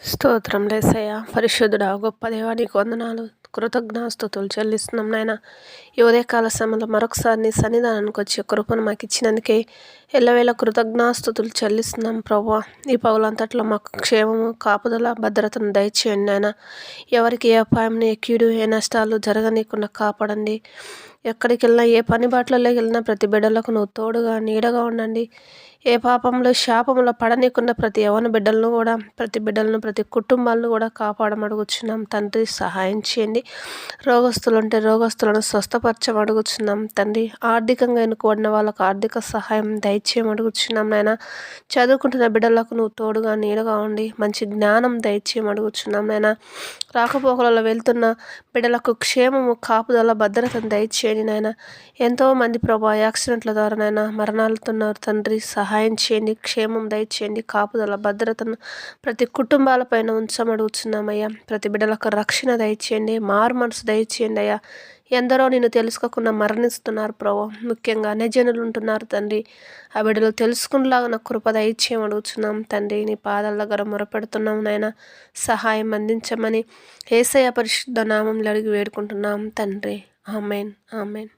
స్తోత్రం లేసయ్య, పరిశుద్ధుడా, గొప్ప దేవా, నీకు వందనాలు, కృతజ్ఞాస్తుతులు చెల్లిస్తున్నాం నాయన. ఈ ఉదయకాల సమయంలో మరొకసారి నీ సన్నిధానానికి వచ్చే కృపను మాకు ఇచ్చినందుకే ఎల్లవేళ కృతజ్ఞాస్తుతులు చెల్లిస్తున్నాం ప్రభువా. ఈ పౌలంతట్లో మాకు క్షేమము, కాపుదల, భద్రతను దయచేయండి నాయన. ఎవరికి ఏ అపాయం, ఏ కీడు, ఏ నష్టాలు జరగనీయకుండా కాపాడండి. ఎక్కడికి వెళ్ళినా, ఏ పని బాటలలోకి వెళ్ళినా ప్రతి బిడ్డలకు నువ్వు తోడుగా నీడగా ఉండండి. ఏ పాపంలో శాపంలో పడనీయకుండా ప్రతి యవ్వన బిడ్డలను కూడా, ప్రతి బిడ్డలను, ప్రతి కుటుంబాలను కూడా కాపాడమడుగుచున్నాం తండ్రి. సహాయం చేయండి. రోగస్తులు ఉంటే రోగస్తులను స్వస్థపరచమడుగుచున్నాం తండ్రి. ఆర్థికంగా ఎన్నుకోబడిన వాళ్ళకు ఆర్థిక సహాయం దయచేయమడుగుచున్నాం నాయన. చదువుకుంటున్న బిడ్డలకు నువ్వు తోడుగా నీడగా ఉండి మంచి జ్ఞానం దయచేయమడుగుచున్నాం నాయన. రాకపోకలలో వెళ్తున్న బిడ్డలకు క్షేమము, కాపుదల, భద్రతను దయచేయండి నాయన. ఎంతోమంది ప్రభా యాక్సిడెంట్ల ద్వారా నాయన మరణాలుతున్నారు తండ్రి. సహాయం చేయండి, క్షేమం దయచేయండి, కాపుదల, భద్రతను ప్రతి కుటుంబాలపైన ఉంచమడుగుతున్నామయ్యా. ప్రతి బిడ్డలకు రక్షణ దయచేయండి, మారు మనసు దయచేయండి అయ్యా. ఎందరో నిన్ను తెలుసుకోకుండా మరణిస్తున్నారు ప్రభు. ముఖ్యంగా అన్యజనులు ఉంటున్నారు తండ్రి. ఆ బిడ్డలు తెలుసుకునేలాగా నా కృప దయచేయమడుగుతున్నాం తండ్రి. నీ పాదాల దగ్గర మొరపెడుతున్నాం నాయన. సహాయం అందించమని యేసయ్య పరిశుద్ధ నామంలో అడిగి వేడుకుంటున్నాం తండ్రి. Amen, amen.